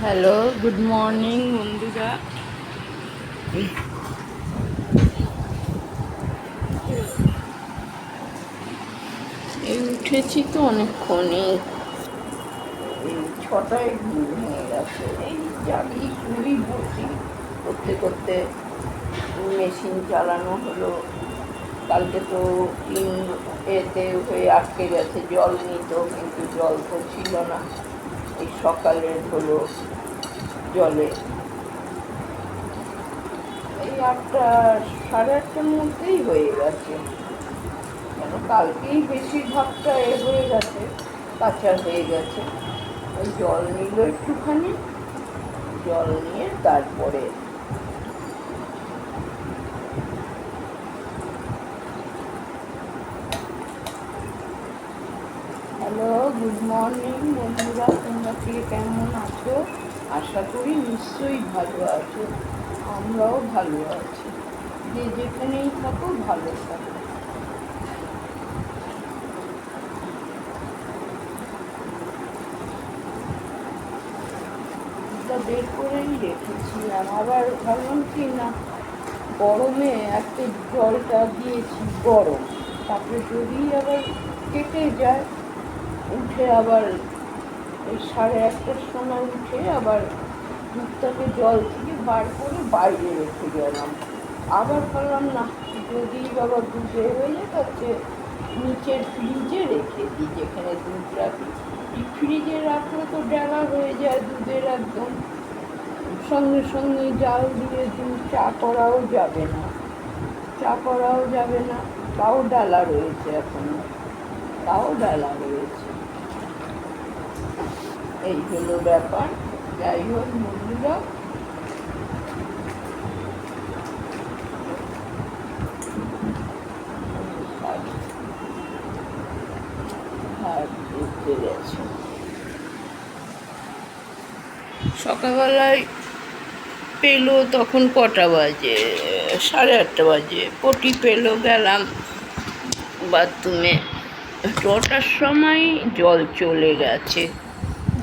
Hello, good morning বন্ধুরা। এই উঠেছি তো অনেকক্ষণে, এই 6টায় ঘুম ভেঙে গেছে। এই জাগি শুই বসি করতে করতে মেশিন চালানো হলো। কালকে তো এতে হয়ে আটকে গেছে, জল নিত কিন্তু জল তো ছিল না। এই সকালের হলো জলে এই 8টা, সাড়ে 8টার মধ্যেই হয়ে গেছে। কেন কালকেই বেশিরভাগটা হয়ে গেছে, কাঁচা হয়ে গেছে। ওই জল নিল একটুখানি, জল নিয়ে তারপরে হ্যালো, গুড মর্নিং বন্ধুরা। তোমরা কে কেমন আছো? আশা করি নিশ্চয়ই ভালো আছো। আমরাও ভালো আছি। যে যেখানেই থাকো ভালো থাকো। বের করেই রেখেছিলাম, আবার ভাবলাম কি না, গরমে একটা জলটা দিয়েছি গরম, তারপরে যদি আবার কেটে যায়, উঠে আবার ওই 1:30টার সময় উঠে আবার দুধটাকে জল থেকে বার করে বাইরে রেখে গেলাম। আবার ভাবলাম না, যদি বাবা দুধে হয়ে যায় তাতে নিচের ফ্রিজে রেখে দিই, যেখানে দুধ রাখি। ফ্রিজে রাখলে তো ডেলা হয়ে যায় দুধের, একদম সঙ্গে সঙ্গে জাল দিয়ে দুধ চা করাও যাবে না, তাও ডালা রয়েছে, এখনো তাও ডালা রয়েছে। এই হলো ব্যাপার। যাই হোক বন্ধুরা, উঠতে গেছে সকালবেলায়, পেলো তখন কটা বাজে, 8:30 বাজে। পটি পেলো, গেলাম বাথরুমে, 9টার সময় জল চলে গেছে।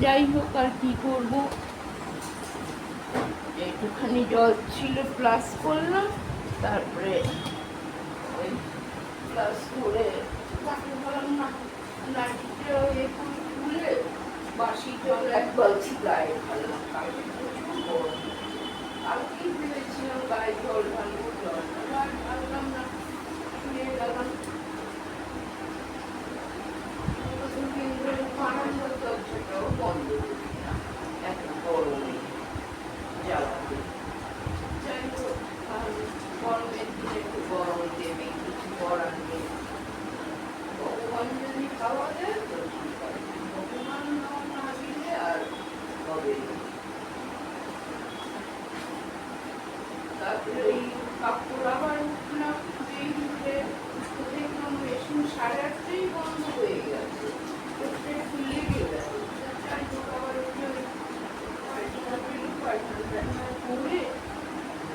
যাই হোক, আর কি করব, একটুখানি জল ছিল প্লাস করলাম, তারপরে ওই প্লাস করে তাকে বললাম না, নাইটিটা খুলে বাসি জল এক বালতি গায়ে ঢাললাম। কালকে প্রচুর গরম, কালকেই ভেবেছিলাম গায়ে জল ঢালবো, জল ঢাললাম না, শুয়ে গেলাম। বারান্দার দরজাটাও বন্ধ করি না, এত গরমে জ্বালাতে। যাই হোক, গরমের দিনে একটু গরম দেবে, কিছু করার নেই। ভগবান যদি খাওয়া দেয় তো ঠিক আছে, ভগবান না দিলে আর হবে না। তারপরে এই কাপড় আবার উঠলাম, এই উঠে দেখলাম মেশিন 8:30টাই বন্ধ হয়ে গেছে, একটু লেগে গেল। যাই হোক, আবার উঠে পায়খানা করে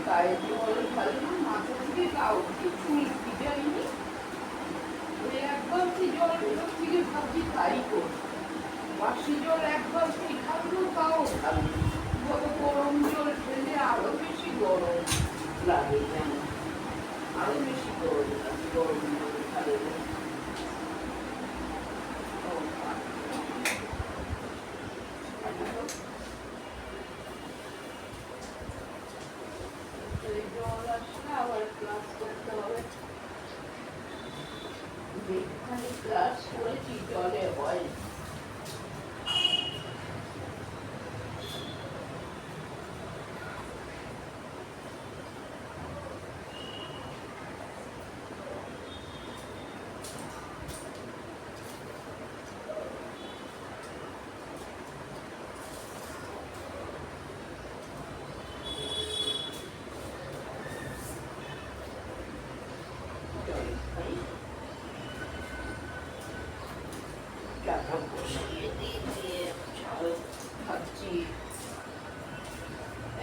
গায়ে জল ঢাললাম, মাথা থেকে গা অব্দি, চুল ভিজাইনি। ওই এক বালতি জল থেকে ভাবছি তাই করবো, বাসি জল এক বালতি ঢালবো, তাও ঢালবো। যত গরম জল ঢেলে আরো বেশি গরম লাগে, যেন আরো বেশি গরম লাগে গরম জল ঢাললে। জল আসলে আবার ক্লাস করতে হবে, যেখানে ক্লাস করেছি জলে হয়। টাকা বসিয়ে দিয়ে চাল খাচ্ছি,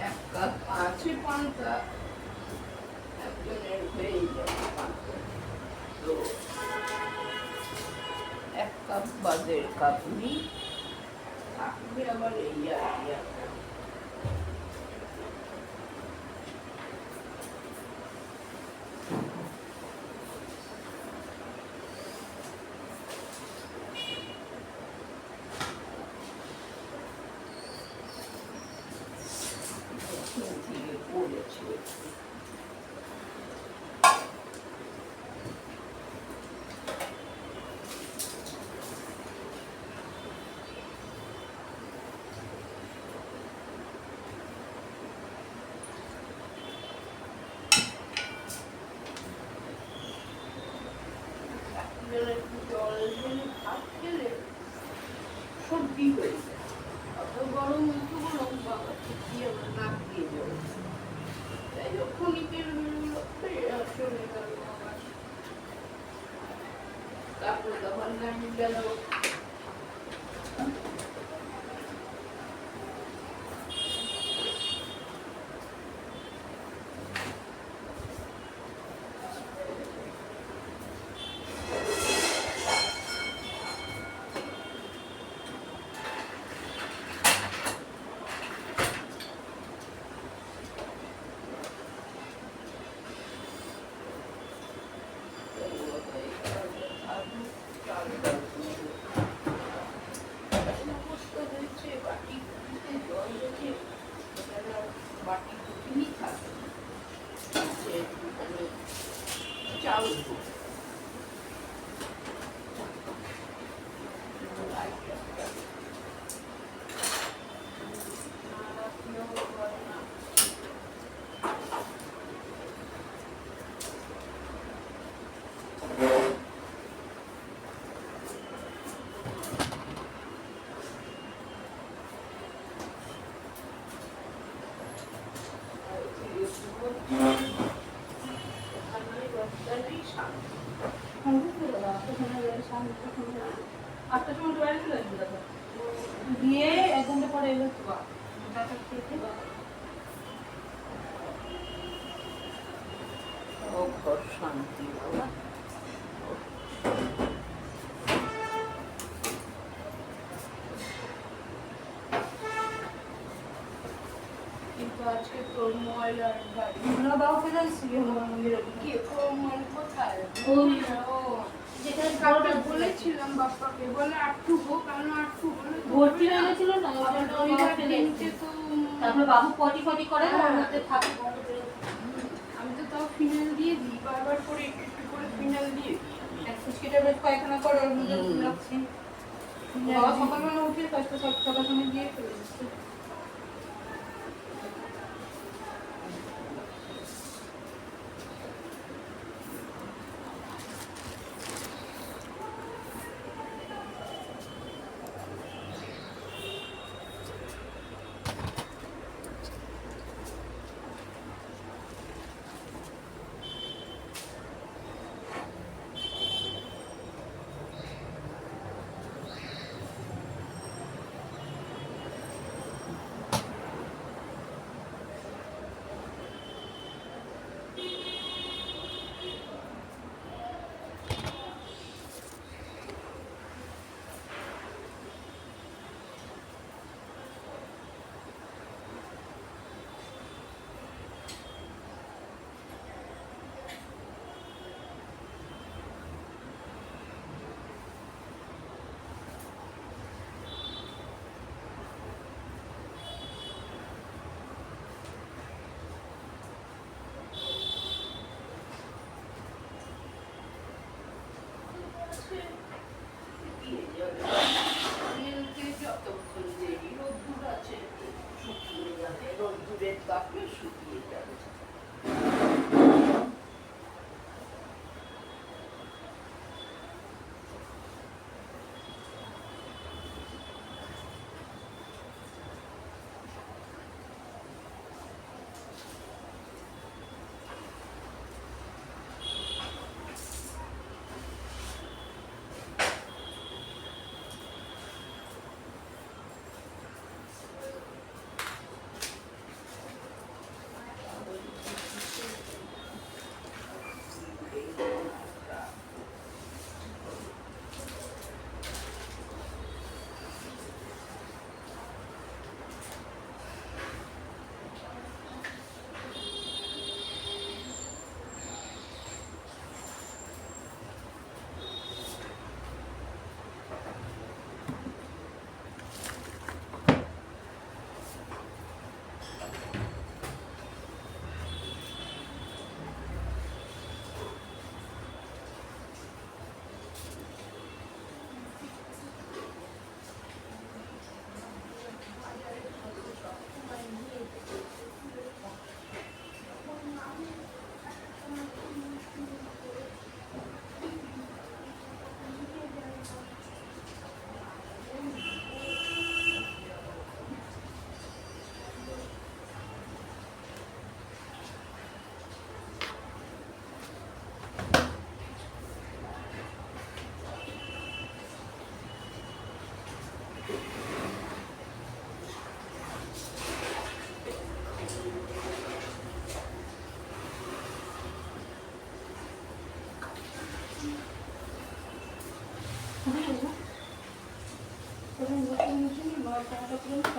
1 কাপ আছে পান্তা, একজনের হয়ে যাবে পান্তা, তো 1 কাপ বাদের কাপ নিই, থাকবে আবার এই আর কি। ক্ষণিকের চলে গেল আবার, তারপরে আবার লাইন গেল। আটটার সময় বাইরে চলে আসবে দাদা দিয়ে 1 ঘন্টা পরে এলো তো ঘর শান্তি বাবা। কিন্তু আজকে তোর ময়লার গাড়ি আমরা বাবু ফেলে ছিল মন্দিরে কি ময়লা কোথায়? ওই ও যেখানে কালকে বলেছিলাম বাপ্পাকে, বলে আটটুকু, কারণ আটটু বলে ভর্তি হয়ে গেছিল না আবার রবিবার দিনকে তো তারপরে বাবু পটি ফটি করে ওর মধ্যে থাকে বন্ধ করে আমি তো তাও ফিনাল দিয়ে দিই, বারবার করে একটু একটু করে ফিনাল দিয়ে দিই। এক ফুচকিটা বেশ পায়খানা করে ওর মধ্যে রাখছি বাবা সকালবেলা উঠে কাজটা সব সবার সঙ্গে দিয়ে ফেলে দিচ্ছে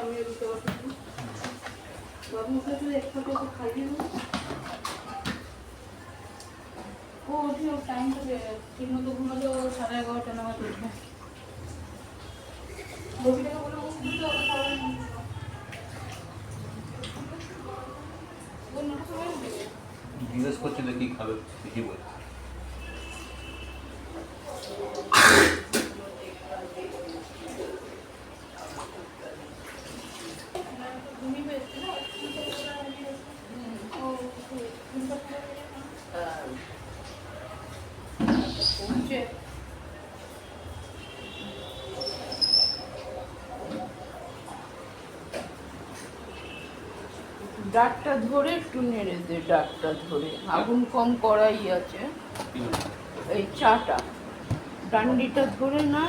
আমিও দিতে পারছি বাবু উঠে শুধু একসাথে ওকে খাইয়ে দেবো ও উঠে ওর টাইম থেকে ঠিক মতো ঘুমালে ও 11:30 নাগাদ উঠবে ববিটাকে বলে ও ঘুমতে ওকে খাবার নিয়ে দিল ও নটা সময় উঠবে জিজ্ঞেস করছে যে কি খাবে কি বলছে ঘুমিয়ে পেয়েছে না ও পৌঁছে ডাকটা ধরে একটু নেড়ে দে, ডাকটা ধরে আগুন কম করাই আছে। এই চাটা ডান্ডিটা ধরে না,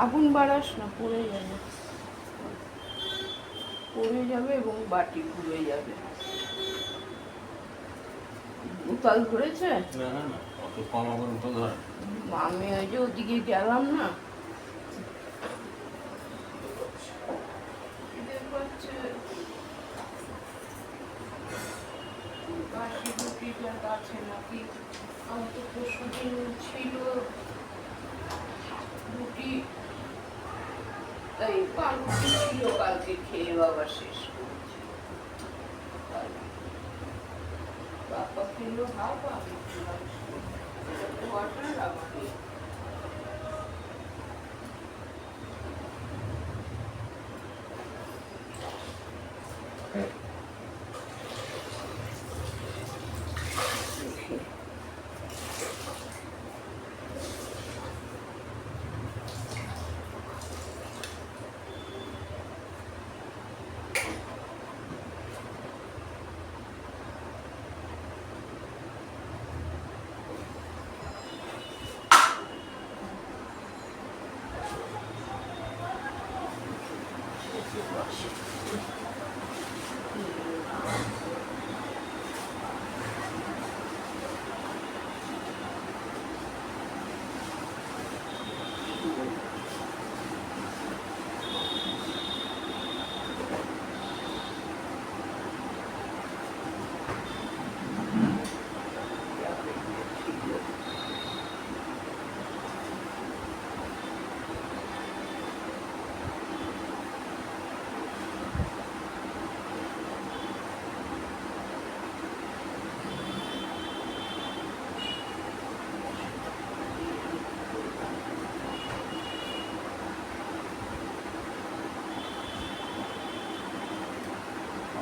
আগুন বাড়াস না, পড়ে যাবে, পড়ে যাবে এবং বাটি ঘুরে যাবে। উতাল ধরেছে? না না না অত কম আগুন তো ধরে আমি ওই যে ওদিকে গেলাম না, বাসি রুটিটা আছে নাকি? আমার তো পরশুদিন ছিল রুটি, এই পাউরুটি ছিল, কালকে খেয়ে বাবা শেষ করেছে। বাবা খেলো হাফ, আমি খেলাম ওয়াটার, আমাকে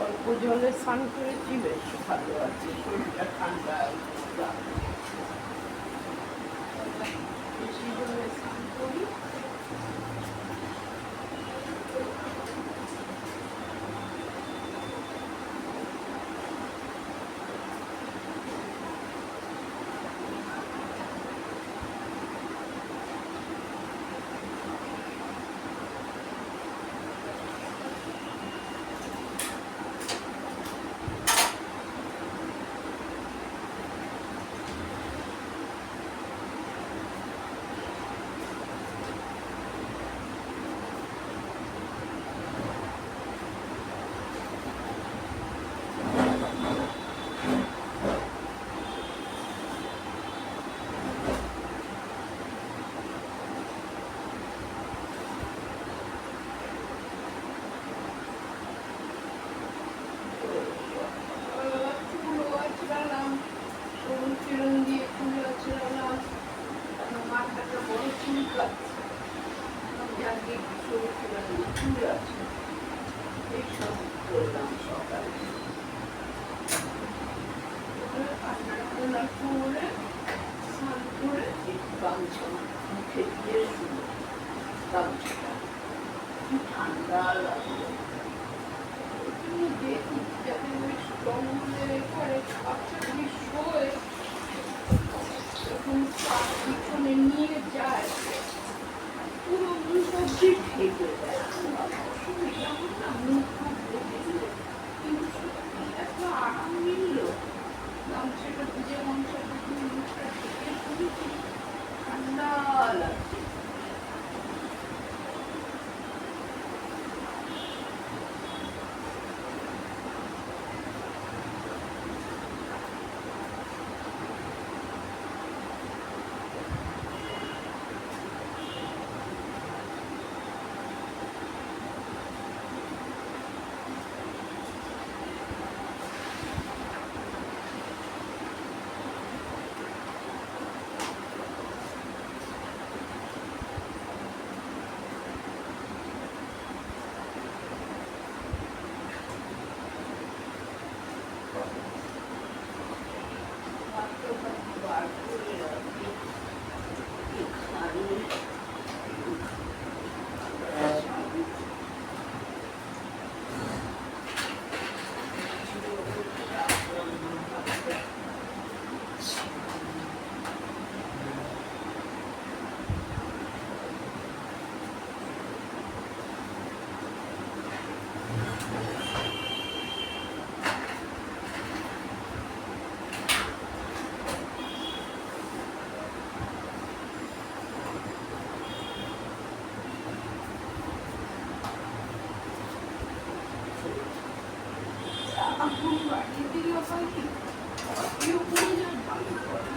অল্প জলে স্নান করেছি, বেশ ভালো আছে, শরীরটা ঠান্ডা। বেশি জলে স্নান করি ঠান্ডা লাগলো। দেখি যাতে বেশ কম্বলের এখানে বাচ্চাগুলি শোয়, যখন পিছনে নিয়ে যায় পুরো মুখ অব্দি ঢেকে দেয়। অসুবিধা হয় না, মুখ হাত ঢেকে দিলে, কিন্তু সত্যি এত আরাম মিলল। গামছাটা ভিজে গামছাটা দিয়ে মুখটা ঢেকে শুনেছি, ঠান্ডা লাগছে। এখন বাড়িয়ে দিলে হয় কি কেউ করে যায় ভালো করে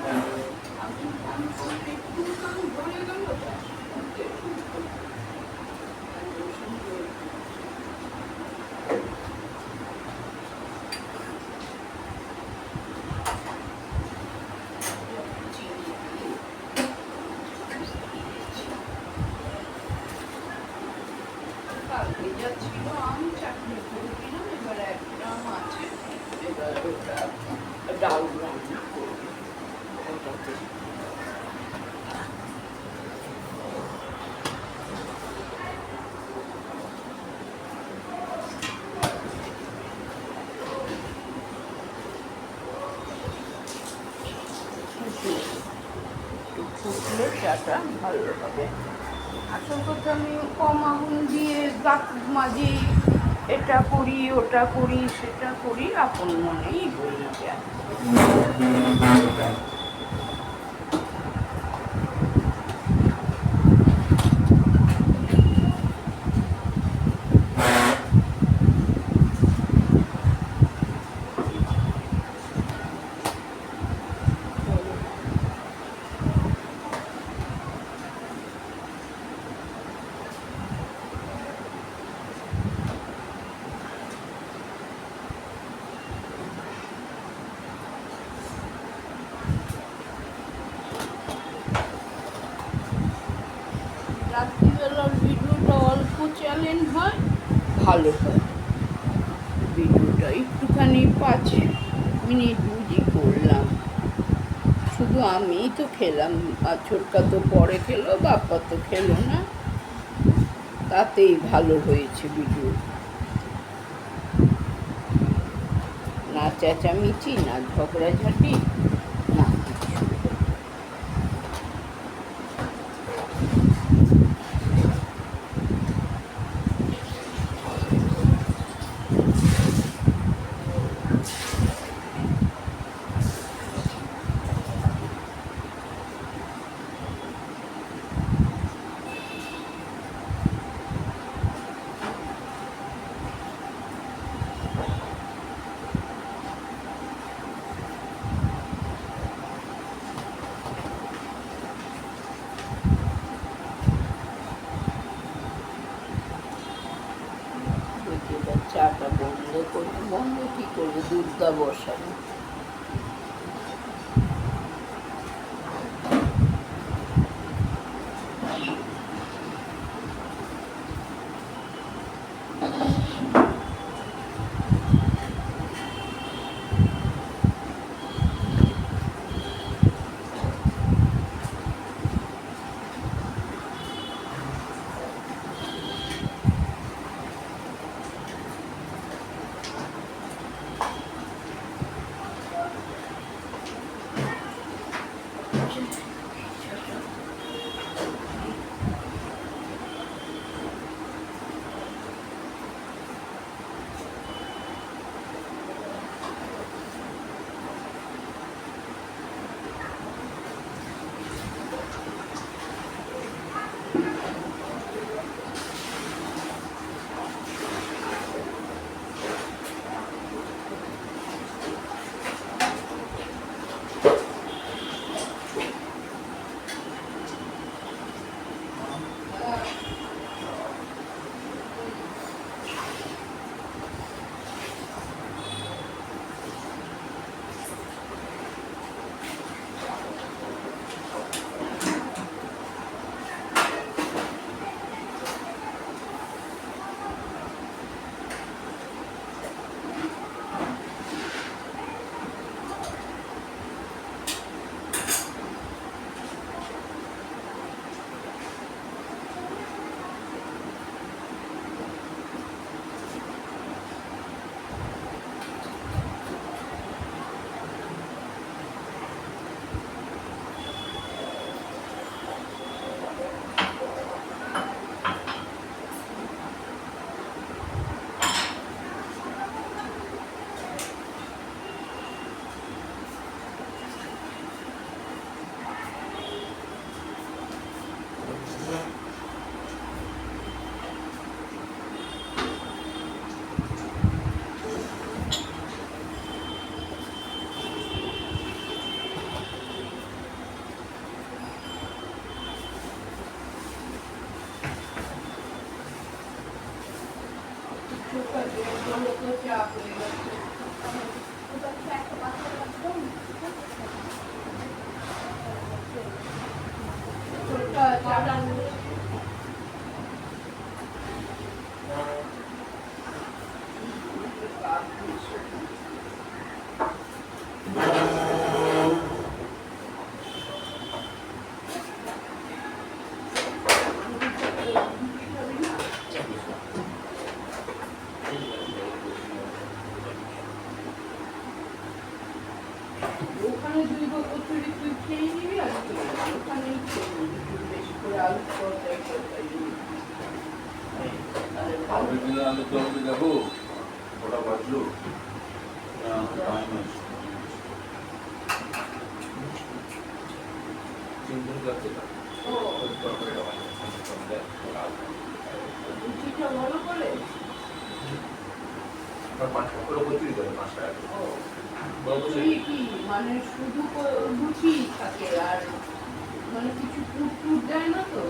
আমি কান করলে একটু কান ধরে গেল কালকে যা ছিল আম চাটনি করছিলাম এবার একটা আম আছে এবার ওটা ডাল রান্না করবো ওটাতে একটু ফুটলে চাটা ভালো হবে আসল কথা আমি কম আগুন দিয়ে দাঁত মাজি এটা করি ওটা করি সেটা করি আপন মনেই হয়ে যায় রাত্রিবেলার ভিডিওটা অল্প চ্যালেঞ্জ হয় ভালো হয় ভিডিওটা একটুখানি 5 মিনিট বুঝি করলাম শুধু আমিই তো খেলাম আর ছোটকা তো পরে খেলো বাপ্পা তো খেলো না তাতেই ভালো হয়েছে ভিডিও না চেঁচামেচি না ঝগড়াঝাটি না কিছু চাটা বন্ধ করবো বন্ধ কি করবো দুধটা বসাবো এগুলো তো চাপ হয়ে গেছে। ছোটটা চাপ আনবে। ওখানে দুই কচুরি তুই খেয়ে নিবি আর চলে যাবি। ওখানেই খেয়ে নিবি একটু বেশি করে আলু তরকারি তরকারি নিবি। তাহলে ভালো। দিনে আলু তরকারি দেখো ওটা বাজলো টাইম আছে চিন্তা যাচ্ছে না ও, ওই তরকারিটা রুটিটা ভালো করে? ওটা কচুরি করে 5 টাকা ও, বড় কচুরি কি মানে শুধু রুটি থাকে আর মানে কিছু পুর টুর দেয় না তো?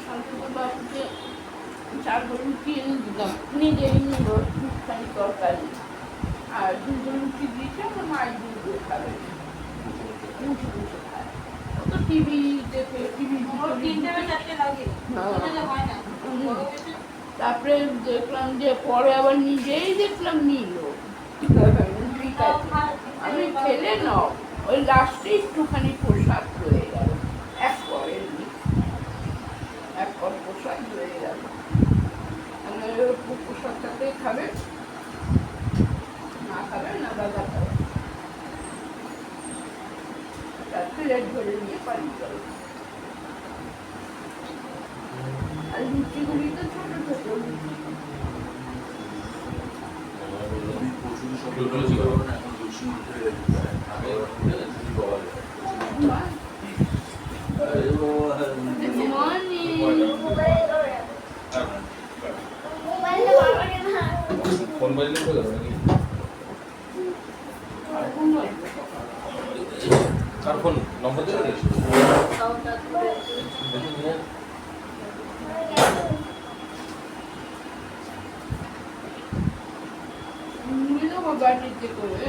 কালকে তো বাবুকে 4 রুটি এনে দিলাম, নিজেই নিল একটুখানি তরকারি আর 2 রুটি দিয়েছে আমার মায়ের দুধ দিয়ে খাবে, মুছে মুছে খায়। ও তো টিভি দেখে টিভি ওর 3টে বা 4টে লাগে। ওটা হয় না। বড় হয়েছে। তারপরে দেখলাম যে পরে আবার নিজেই দেখলাম নিল ঠিক আছে। আমি খেলে নাও ওই লাস্টে একটুখানি প্রসাদ রয়ে গেল, এক পরের এক পর প্রসাদ রয়ে গেল। মানে প্রসাদটাতে খাবে, না খাবে না দাদা খাবে, তার প্লেট ধরে নিয়ে পালিয়ে গেল। আর লুচিগুলি তো ছোট ছোট লুচি। ফোন বাজলে তো গেল নাকি কার ফোন নম্বর দিয়ে দিয়েছি দেখুন নিয়ে বাটিতে করে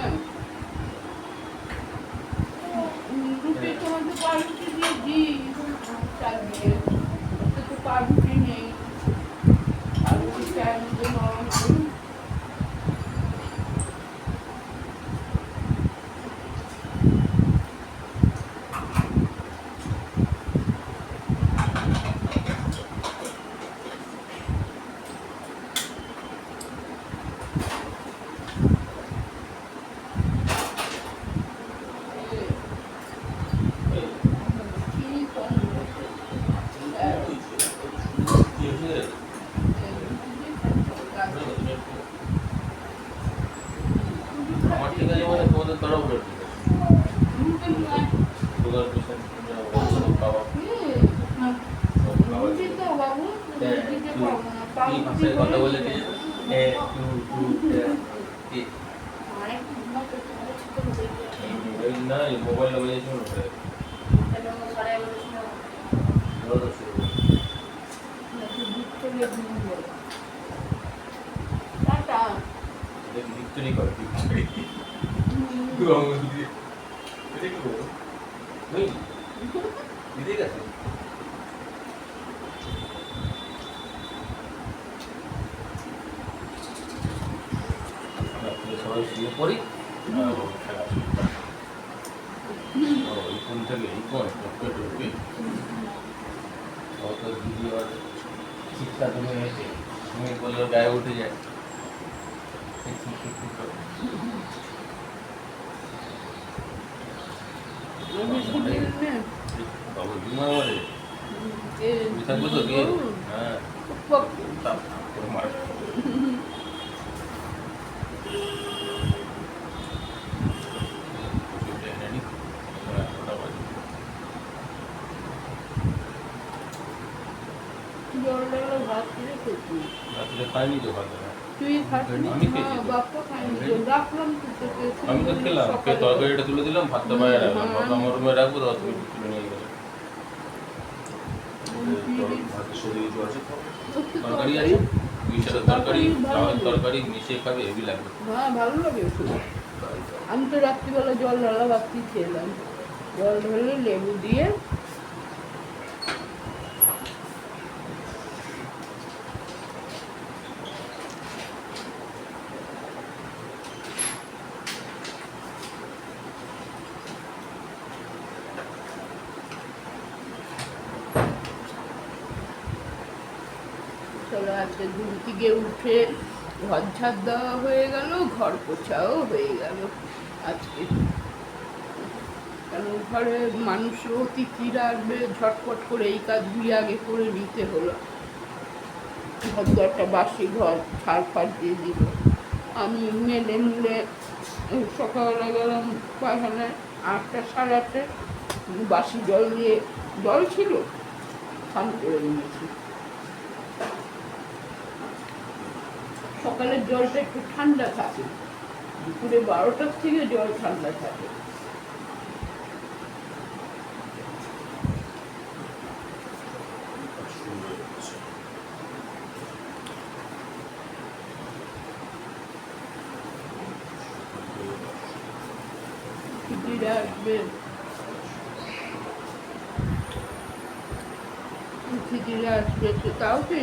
রুটি তোমাকে পাউরুটি দিয়ে দিই, চাল দিয়ে তো পাউরুটি নেই, পাউরুটি চায়ের মধ্যে নরম করি। আমার ঠিক আছে মানে তোমাদের তারা বলে কথা বলে না মোবাইলটা বলেছিল ভিক্টোরি করে দিদি গেছে সবাই শুয়ে পড়ি ফোন থেকে এই ফোন ঢুকি দিদি আর শিক্ষা তুমি এসে তুমি বললে গায়ে উঠে যায় বাবু বিমা বলে থাকবো তো গিয়ে হ্যাঁ মার জল ঢালা ভাত খেয়ে খেয়েছি। রাত্রে খাইনি তো ভাত। তুই খাসনি? আমি খেয়েছি হ্যাঁ, তো। বাপ্পা খায়নি তো। রাখলাম তো তোকে। আমি তো খেলাম, খেয়ে তরকারিটা তুলে দিলাম, ভাতটা বাইরে রাখলাম, হ্যাঁ। ভাবলাম আমার রুমে রাখবো, তো তুমি তুলে নিয়ে গেলে। ভাতের সাথে কিছু আছে? তরকারি আছে, মিশালের তরকারি, চাওয়ার তরকারি মিশিয়ে খাবে, হেভি লাগবে। হ্যাঁ, ভালো লাগে খুব। আমি তো রাত্রিবেলা জল ঢালা ভাতই খেলাম। জল ঢেলে লেবু দিয়ে চলো আজকে ঘুম থেকে উঠে ঘর ঝাড় দেওয়া হয়ে গেল, ঘর পোছাও হয়ে গেল আজকে। কারণ ঘরে মানুষ অতিথিরা আসবে, ঝটপট করে এই কাজগুলি আগে করে নিতে হলো। ঘর একটা বাসি ঘর ছাড় ফাড় দিয়ে দিল। আমি মেলে মুলে সকালবেলা গেলাম পায়খানায় 8টা সাড়ে 8টায়, বাসি জল দিয়ে, জল ছিল স্নান করে নিয়েছি। সকালের জলটা একটু ঠান্ডা থাকে, দুপুরে 12টার থেকে জল ঠান্ডা থাকে। দিদিরা আসবে, দিদিরা আসবে তো তাও তো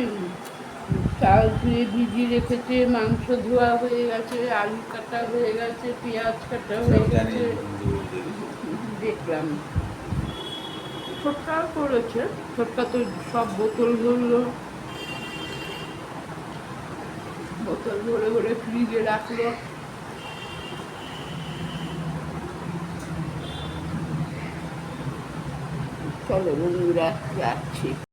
চাল ধুয়ে ভিজিয়ে রেখেছে, মাংস ধোয়া হয়ে গেছে, আলু কাটা হয়ে গেছে, পেঁয়াজ কাটা হয়ে গেছে। দেখলাম ছোট্টাও করেছে, ছোট্টা তো সব বোতল ভরলো, বোতল ভরে ভরে ফ্রিজে রাখলো। চলো বন্ধুরা, রাখছি।